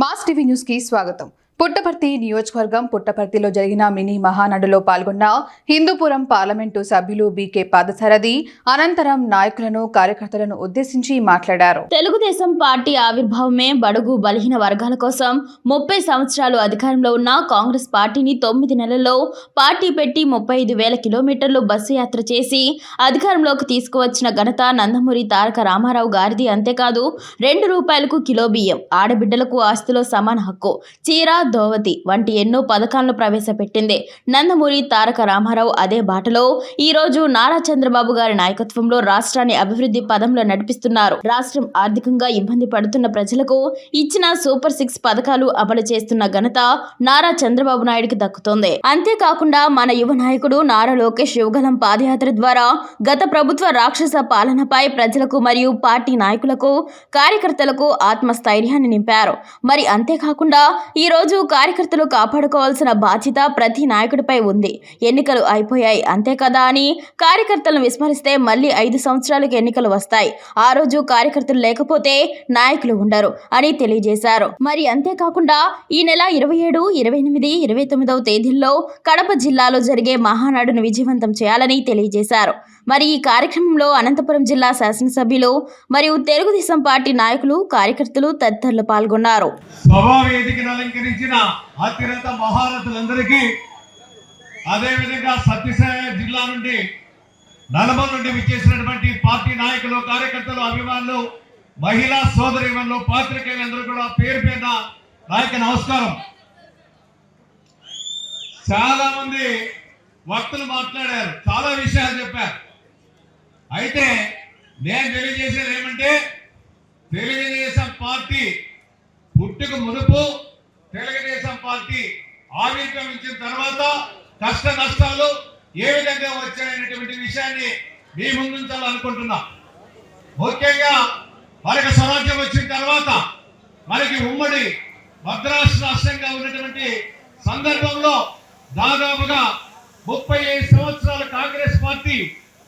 Mass TV news కి స్వాగతం. పుట్టపర్తి నియోజకవర్గం పుట్టపర్తిలో జరిగిన మినీ మహానాడులో పాల్గొన్న హిందూపురం పార్లమెంటు సభ్యులు బీకే పాదసారథి అనంతరం నాయకులను కార్యకర్తలను ఉద్దేశించి మాట్లాడారు. తెలుగుదేశం పార్టీ ఆవిర్భావమే బడుగు బలహీన వర్గాల కోసం 30 సంవత్సరాలు అధికారంలో ఉన్న కాంగ్రెస్ పార్టీని 9 నెలల్లో పార్టీ పెట్టి 35,000 కిలోమీటర్లు బస్సు యాత్ర చేసి అధికారంలోకి తీసుకువచ్చిన ఘనత నందమూరి తారక రామారావు గారిది. అంతేకాదు ₹2 కిలో బియ్యం, ఆడబిడ్డలకు ఆస్తిలో సమాన హక్కు, చీర, దోవతి వంటి ఎన్నో పథకాలను ప్రవేశపెట్టింది నందమూరి తారక రామారావు. అదే బాటలో ఈ రోజు నారా చంద్రబాబు గారి నాయకత్వంలో రాష్ట్రాన్ని అభివృద్ధి పదంలో నడిపిస్తున్నారు. రాష్ట్రం ఆర్థికంగా ఇబ్బంది పడుతున్న ప్రజలకు ఇచ్చిన సూపర్ 6 పథకాలు అమలు చేస్తున్న ఘనత నారా చంద్రబాబు నాయుడుకి దక్కుతోంది. అంతేకాకుండా మన యువ నాయకుడు నారా లోకేష్ యువగలం పాదయాత్ర ద్వారా గత ప్రభుత్వ రాక్షస పాలనపై ప్రజలకు మరియు పార్టీ నాయకులకు కార్యకర్తలకు ఆత్మస్థైర్యాన్ని నింపారు. మరి అంతేకాకుండా ఈ రోజు కార్యకర్తలు కాపాడుకోవాల్సిన బాధ్యత ప్రతి నాయకుడిపై ఉంది. ఎన్నికలు అయిపోయాయి అంతే కదా అని కార్యకర్తలను విస్మరిస్తే మళ్ళీ 5 సంవత్సరాలకు ఎన్నికలు వస్తాయి. ఆ రోజు కార్యకర్తలు లేకపోతే నాయకులు ఉండరు అని తెలియజేశారు. మరి అంతేకాకుండా ఈ నెల 27, 28, 29వ తేదీల్లో కడప జిల్లాలో జరిగే మహానాడును విజయవంతం చేయాలని తెలియజేశారు. మరి ఈ కార్యక్రమంలో అనంతపురం జిల్లా శాసనసభ్యులు మరియు తెలుగుదేశం పార్టీ నాయకులు, కార్యకర్తలు తదితరులు పాల్గొన్నారు. అత్యంత మహారథులందరికీ, అదేవిధంగా సత్యసాయి జిల్లా నుండి నల్గొండ నుండి విచ్చేసినటువంటి పార్టీ నాయకులు, కార్యకర్తలు, అభిమానులు, మహిళా సోదరీమణులు, పాత్రికేయులందరూ కూడా పేరు పేరున నాయక నమస్కారం. చాలా మంది వక్తలు మాట్లాడారు, చాలా విషయాలు చెప్పారు. అయితే నేను తెలియజేసేది ఏమంటే, తెలుగుదేశం పార్టీ పుట్టుకు మునుపు, తెలుగుదేశం పార్టీ ఆవిర్భవించిన తర్వాత కష్ట నష్టాలు ఏ విధంగా వచ్చాయనేటువంటి విషయాన్ని మీ ముందుంచాలనుకుంటున్నా. ముఖ్యంగా మనకి స్వరాజ్యం వచ్చిన తర్వాత మనకి ఉమ్మడి మద్రాసు రాష్ట్రంగా ఉన్నటువంటి సందర్భంలో దాదాపుగా 35 సంవత్సరాల కాంగ్రెస్ పార్టీ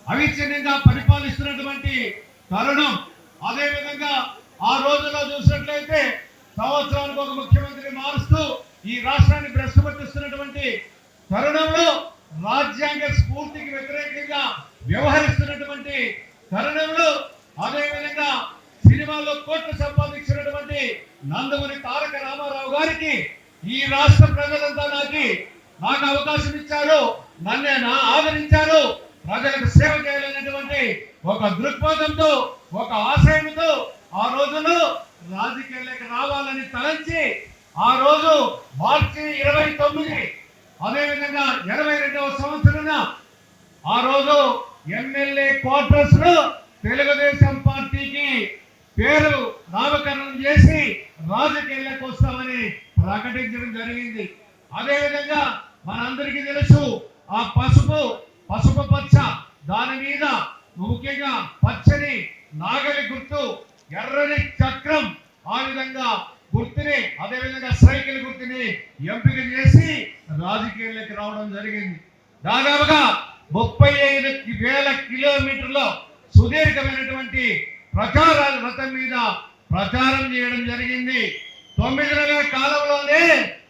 అవిచ్ఛిన్నంగా పరిపాలిస్తున్నటువంటి తరుణం. అదేవిధంగా ఆ రోజుల్లో చూసినట్లయితే సంవత్సరానికి ఒక ముఖ్యమంత్రి మారుస్తూ ఈ రాష్ట్రాన్ని భ్రష్టుపట్టిస్తున్నటువంటి తరుణంలో, రాజ్యాంగ స్ఫూర్తికి వ్యతిరేకంగా వ్యవహరిస్తున్నటువంటి తరుణంలో, అదేవిధంగా సినిమాల్లో కోట్లు సంపాదించినటువంటి నందమూరి తారక రామారావు గారికి ఈ రాష్ట్ర ప్రజలంతా నాకు అవకాశం ఇచ్చారు, నన్ను ఆదరించారు, ప్రజలకు సేవ చేయాలనేటువంటి ఒక దృక్పథంతో, ఒక ఆశయంతో ఆ రోజులో రాజకీయాలకు రావాలని తలంచి ఆ రోజు మార్చి 29, అదేవిధంగా 82వ సంవత్సరాన ఆ రోజు ఎమ్మెల్యే క్వార్టర్స్ లో తెలుగుదేశం పార్టీకి పేరు నామకరణం చేసి రాజకీయాలకు వస్తామని ప్రకటించడం జరిగింది. అదేవిధంగా మనందరికీ తెలుసు, ఆ పసుపు పచ్చ, దాని మీద ముఖ్యంగా పచ్చని నాగలి గుర్తు, ఎర్రని చక్రం, ఆ విధంగా గుర్తుని, అదేవిధంగా సైకిల్ గుర్తుని ఎంపిక చేసి రాజకీయాల్లోకి రావడం జరిగింది. దాదాపుగా 35,000 కిలోమీటర్ల సుదీర్ఘమైనటువంటి ప్రచారాల రథం మీద ప్రచారం చేయడం జరిగింది. 9 నెలల కాలంలోనే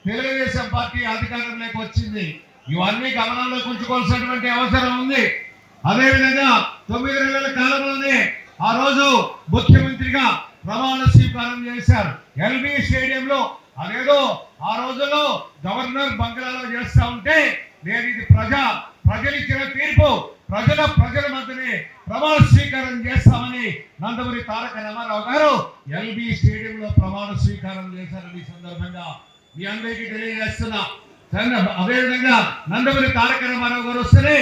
తెలుగుదేశం పార్టీ అధికారంలోకి వచ్చింది. ఇవన్నీ గమనంలోకి ఉంచుకోవాల్సినటువంటి అవసరం ఉంది. అదేవిధంగా 9 నెలల కాలంలోనే ఆ రోజు ముఖ్యమంత్రిగా ప్రమాణ స్వీకారం చేశారు ఎల్బీ స్టేడియంలో. అదేదో ఆ రోజుల్లో గవర్నర్ బంగ్లాలో చేస్తా ఉంటే, నేను ఇది ప్రజలు ఇచ్చిన తీర్పు, ప్రజల మధ్యనే ప్రమాణ స్వీకారం చేస్తామని నందమూరి తారక రామారావు గారు ఎల్బీ స్టేడియంలో ప్రమాణ స్వీకారం చేశారని ఈ సందర్భంగా మీ అందరికీ తెలియజేస్తున్నా. అదేవిధంగా నందమూరి తారక రామారావు గారు వస్తేనే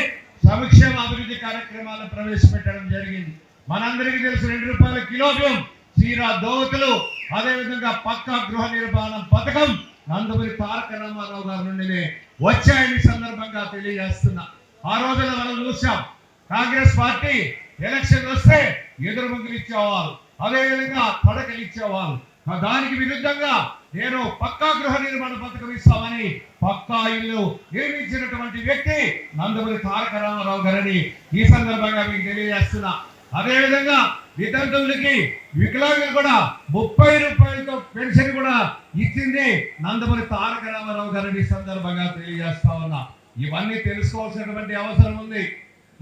సంక్షేమ అభివృద్ధి కార్యక్రమాలను ప్రవేశపెట్టడం జరిగింది. మనందరికీ తెలుసు, ₹2 కిలో బియ్యం, చీర, దోవతులు, అదేవిధంగా పక్కా గృహ నిర్మాణం పథకం నందమూరి తారక రామారావు గారి నుండి వచ్చాయని సందర్భంగా తెలియజేస్తున్నా. ఆ రోజుల్లో మనం చూసాం, కాంగ్రెస్ పార్టీ ఎలక్షన్ వస్తే ఎదురు ముగ్గులు ఇచ్చేవాళ్ళు, అదేవిధంగా పడకలు ఇచ్చేవాళ్ళు. దానికి విరుద్ధంగా నేను పక్కా గృహ నిర్మాణ పథకం ఇస్తామని పక్కా ఇల్లు నిర్మించినటువంటి వ్యక్తి నందమూరి తారక రామారావు గారిని ఈ సందర్భంగా మీకు తెలియజేస్తున్నా. అదేవిధంగా వితంతువులకి వికలాంగులు కూడా 30 రూపాయలతో పెన్షన్ కూడా ఇచ్చింది నందమూరి తారక రామారావు గారిని ఈ సందర్భంగా తెలియజేస్తా ఉన్నా. ఇవన్నీ తెలుసుకోవాల్సినటువంటి అవసరం ఉంది,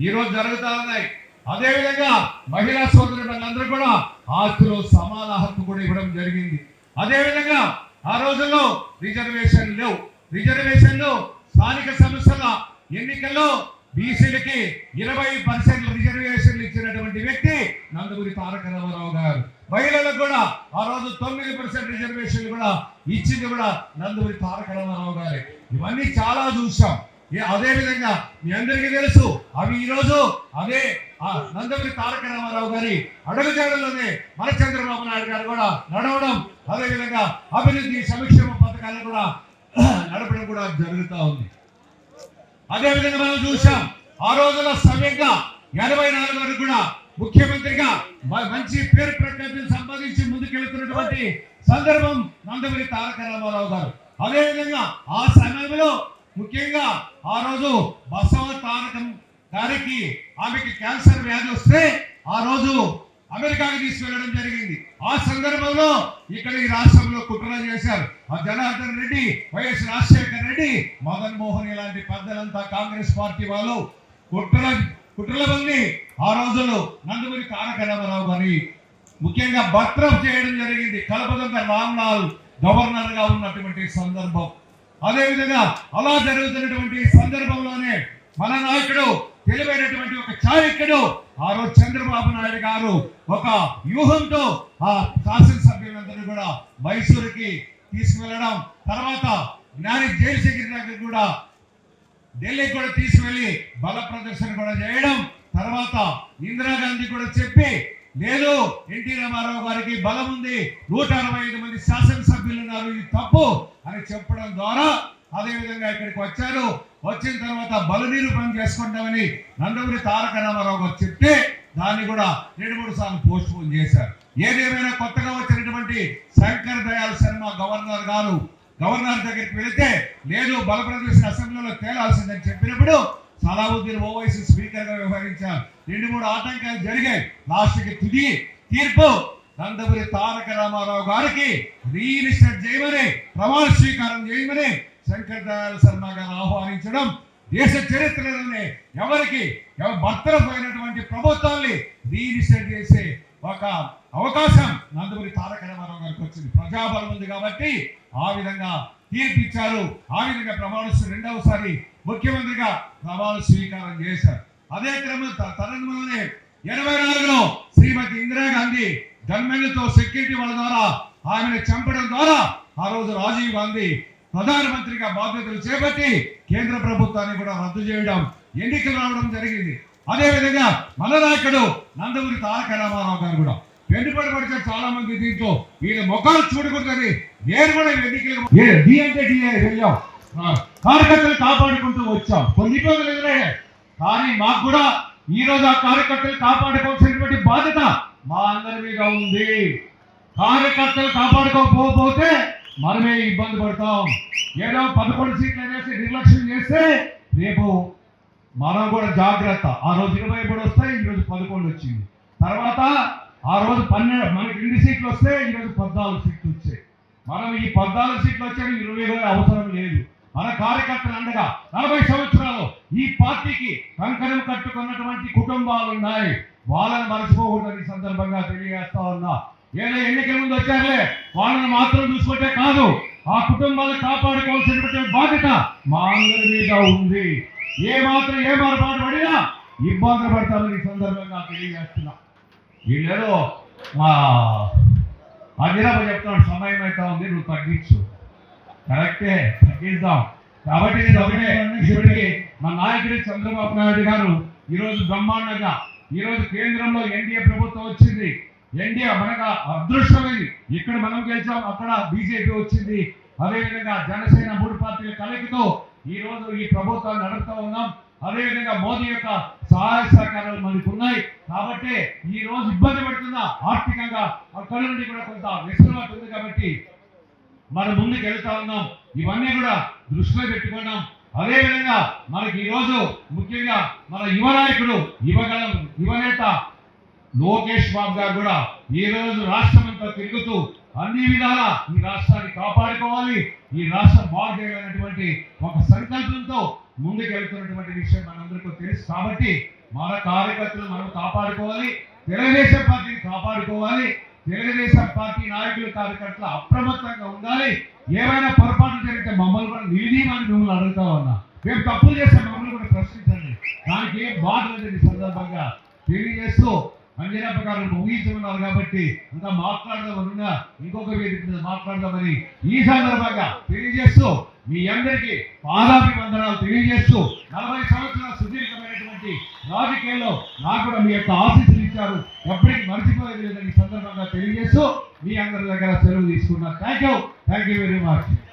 ఈ రోజు జరుగుతా ఉన్నాయి. అదేవిధంగా మహిళా సోదరులందరూ కూడా ఆస్తులు సమాన హక్కు కూడా ఇవ్వడం జరిగింది. అదేవిధంగా ఆ రోజుల్లో రిజర్వేషన్లు స్థానిక సంస్థల ఎన్నికల్లో బీసీలకి 20% రిజర్వేషన్లు ఇచ్చినటువంటి వ్యక్తి నందమూరి తారక రామారావు గారు. మహిళలకు కూడా ఆ రోజు 9% రిజర్వేషన్లు కూడా ఇచ్చింది కూడా నందమూరి తారక రామారావు గారే. ఇవన్నీ చాలా చూసాం. అదే విధంగా మీ అందరికీ తెలుసు, అవి ఈరోజు అదే నందమూరి తారక రామారావు గారి అడుగుజాడల్లోనే మన చంద్రబాబు నాయుడు గారు కూడా నడవడం, అదేవిధంగా అభివృద్ధి సంక్షేమ పథకాలను కూడా నడపడం కూడా జరుగుతూ ఉంది. అదేవిధంగా మనం చూసాం ఆ రోజుల్లో సమయంగా 84 వరకు కూడా ముఖ్యమంత్రిగా మంచి పేరు ప్రఖ్యాతిని సంపాదించి ముందుకెళ్తున్నటువంటి సందర్భం నందమూరి తారక రామారావు గారు. అదేవిధంగా ఆ సమయంలో ముఖ్యంగా ఆ రోజు బసవ తారకం గారికి ఆమెకి క్యాన్సర్ వ్యాధి వస్తే ఆ రోజు అమెరికాకి తీసుకెళ్లడం జరిగింది. ఆ సందర్భంలో ఇక్కడ ఈ రాష్ట్రంలో కుట్రలు చేశారు. ఆ జనార్దన్ రెడ్డి, వైఎస్ రాజశేఖర్ రెడ్డి, మదన్ మోహన్ ఇలాంటి పెద్దలంతా కాంగ్రెస్ పార్టీ వాళ్ళు కుట్రల బంది ఆ రోజుల్లో నందమూరి తారక రామారావు గారి ముఖ్యంగా బర్తరఫ్ చేయడం జరిగింది. కలపదంత రామ్లాల్ గవర్నర్ గా ఉన్నటువంటి సందర్భం. అదేవిధంగా అలా జరుగుతున్నటువంటి సందర్భంలోనే మన నాయకుడు తెలివైనటువంటి ఒక చాణక్యుడు ఆ రోజు చంద్రబాబు నాయుడు గారు ఒక వ్యూహంతో ఆ శాసనసభ్యులందరూ కూడా మైసూరుకి తీసుకువెళ్ళడం, తర్వాత జ్ఞాని జైలు సెక్రటరీ కూడా ఢిల్లీకి కూడా తీసుకువెళ్ళి బల ప్రదర్శన కూడా చేయడం, తర్వాత ఇందిరాగాంధీ కూడా చెప్పి లేదు ఎన్టీ రామారావు గారికి బలం ఉంది, 165 మంది శాసనసభ్యులు ఉన్నారు, ఇది తప్పు అని చెప్పడం ద్వారా అదేవిధంగా ఇక్కడికి వచ్చారు. వచ్చిన తర్వాత బల నిరూపణ చేసుకుంటామని నందమూరి తారక రామారావు గారు చెప్తే దాన్ని కూడా 2-3 సార్లు పోస్ట్ పోన్ చేశారు. ఏదేమైనా కొత్తగా వచ్చినటువంటి శంకర్ దయాళ్ శర్మ గవర్నర్ దగ్గరికి వెళితే లేదు బల ప్రదర్శన అసెంబ్లీలో తేలాల్సిందని చెప్పినప్పుడు సలావుద్దీన్ ఓవైసీ స్పీకర్ గా వ్యవహరించారు. 2-3 ఆటంకాలు జరిగాయి. లాస్ట్కి తుది తీర్పు నందమూరి తారక రామారావు గారికి రీఇన్స్టేట్ చేయమని, ప్రమాణ స్వీకారం చేయమని శంకర్ దయాళ్ శర్మ గారు ఆహ్వానించడం దేశ చరిత్రలోనే ఎవరికి బర్తరపోయినటువంటి ప్రభుత్వాన్ని రీఇన్స్టేట్ చేసే ఒక అవకాశం నందమూరి తారక రామారావు గారికి వచ్చింది. ప్రజాబలం ఉంది కాబట్టి ఆ విధంగా తీర్పిచ్చారు. ఆ విధంగా రెండవసారి ముఖ్యమంత్రిగా ప్రమాణ స్వీకారం చేశారు. అదే క్రమం తరంగంలోనే 84లో శ్రీమతి ఇందిరాగాంధీ గన్మెన్లతో సెక్యూరిటీ వాళ్ళ ద్వారా ఆమెను చంపడం ద్వారా ఆ రోజు రాజీవ్ గాంధీ ప్రధానమంత్రిగా బాధ్యతలు చేపట్టి కేంద్ర ప్రభుత్వాన్ని కూడా రద్దు చేయడం, ఎన్నికలు రావడం జరిగింది. అదేవిధంగా మన నాయకుడు నందమూరి తారక రామారావు గారు కూడా వెనుకబడి పడితే చాలా మంది దీంట్లో వీళ్ళ ముఖాలు చూడకూడదని నేను కూడా ఎన్నికలు వెళ్ళాం, కార్యకర్తలు కాపాడుకుంటూ వచ్చాం. కొన్ని ఇబ్బందులు ఎదురయ్యాయి, కానీ మాకు కూడా ఈ రోజు ఆ కార్యకర్తలు కాపాడుకోవాల్సినటువంటి బాధ్యత మా అందరి మీద ఉంది. కార్యకర్తలు కాపాడుకోకపోతే మనమే ఇబ్బంది పడతాం. ఏదో 11 సీట్లు అనేసి నిర్లక్ష్యం చేస్తే రేపు మనం కూడా జాగ్రత్త. ఆ రోజు 23 వస్తాయి, ఈ రోజు 11 వచ్చింది. తర్వాత ఆ రోజు 12 మనకి 2 సీట్లు వస్తే ఈ రోజు 14 సీట్లు వచ్చాయి. మనం ఈ 14 సీట్లు వచ్చాక 20 అవసరం లేదు. మన కార్యకర్తలు అండగా 40 సంవత్సరాలు ఈ పార్టీకి కంకణం కట్టుకున్నటువంటి కుటుంబాలు ఉన్నాయి. వాళ్ళని మర్చిపోకూడదని సందర్భంగా తెలియజేస్తా ఉన్నా. ఏదో ఎన్నికల ముందు వచ్చారులే వాళ్ళని మాత్రం చూసుకుంటే కాదు, ఆ కుటుంబాలను కాపాడుకోవాల్సినటువంటి బాధ్యత మా అందరి మీద ఉంది. ఏ పొరపాటు పడినా ఇబ్బంది పడతామని ఈ సందర్భంగా తెలియజేస్తున్నా. వీళ్ళేదో మా అధిరాబు చెప్తున్నాడు, సమయం అయితే ఉంది, నువ్వు తగ్గించు. కరెక్టే, తగ్గిద్దాం. కాబట్టి నేను ఒకటే ఇప్పటికీ మా నాయకుడు చంద్రబాబు నాయుడు గారు ఈరోజు బ్రహ్మాండంగా ఈరోజు కేంద్రంలో ఎన్డీఏ ప్రభుత్వం వచ్చింది. ఎన్డీఏ మనకు అదృష్టమైంది. ఇక్కడ మనం గెలిచాం, అక్కడ బీజేపీ వచ్చింది. అదేవిధంగా జనసేన 3 పార్టీల కలయికతో ఈ రోజు ఈ ప్రభుత్వాన్ని నడుపుతూ ఉన్నాం. అదేవిధంగా మోదీ యొక్క సహాయ సహకారాలు మనకు ఉన్నాయి. కాబట్టి ఈ రోజు ఇబ్బంది పడుతున్నా ఆర్థికంగా అక్కడ నుండి కూడా కొంత వెసులుబాటు ఉంది కాబట్టి మనం ముందుకు వెళ్తా ఉన్నాం. ఇవన్నీ కూడా దృష్టిలో పెట్టుకున్నాం. అదేవిధంగా మనకి ఈ రోజు ముఖ్యంగా మన యువ నాయకుడు యువనేత లోకేష్ బాబు గారు కూడా ఈ రోజు రాష్ట్రం అంతా తిరుగుతూ అన్ని విధాలా ఈ రాష్ట్రాన్ని కాపాడుకోవాలి, ఈ రాష్ట్రం బాగు చేయాలనేటువంటి ఒక సంకల్పంతో ముందుకు వెళ్తున్నటువంటి విషయం మనందరికీ తెలుసు. కాబట్టి మన కార్యకర్తలు మనం కాపాడుకోవాలి, తెలుగుదేశం పార్టీని కాపాడుకోవాలి, తెలుగుదేశం పార్టీ నాయకులు కార్యకర్తలు అప్రమత్తంగా ఉండాలి. ఏమైనా పొరపాటు జరిగితే మమ్మల్ని కూడా నిలదీయమని మిమ్మల్ని అడుగుతా ఉన్నా. మేము తప్పులు చేస్తే మమ్మల్ని కూడా ప్రశ్నించండి, దానికి ఏం బాధ లేదు. ఈ సందర్భంగా తెలియజేస్తూ అంజనప్ప గారు ముగించుకున్నారు కాబట్టి ఇంకా మాట్లాడదామన్నా ఇంకొక వేదిక మీద మాట్లాడదామని ఈ సందర్భంగా తెలియజేస్తూ మీ అందరికీ పాదాభివందనాలు తెలియజేస్తూ 40 సంవత్సరాల సుదీర్ఘమైనటువంటి రాజకీయాల్లో నాకు కూడా మీ యొక్క ఆశీస్సులు ఇచ్చారు, ఎప్పటికీ మర్చిపోయేది లేదని ఈ సందర్భంగా తెలియజేస్తూ మీ అందరి దగ్గర సెలవు తీసుకున్నారు. Thank you very much.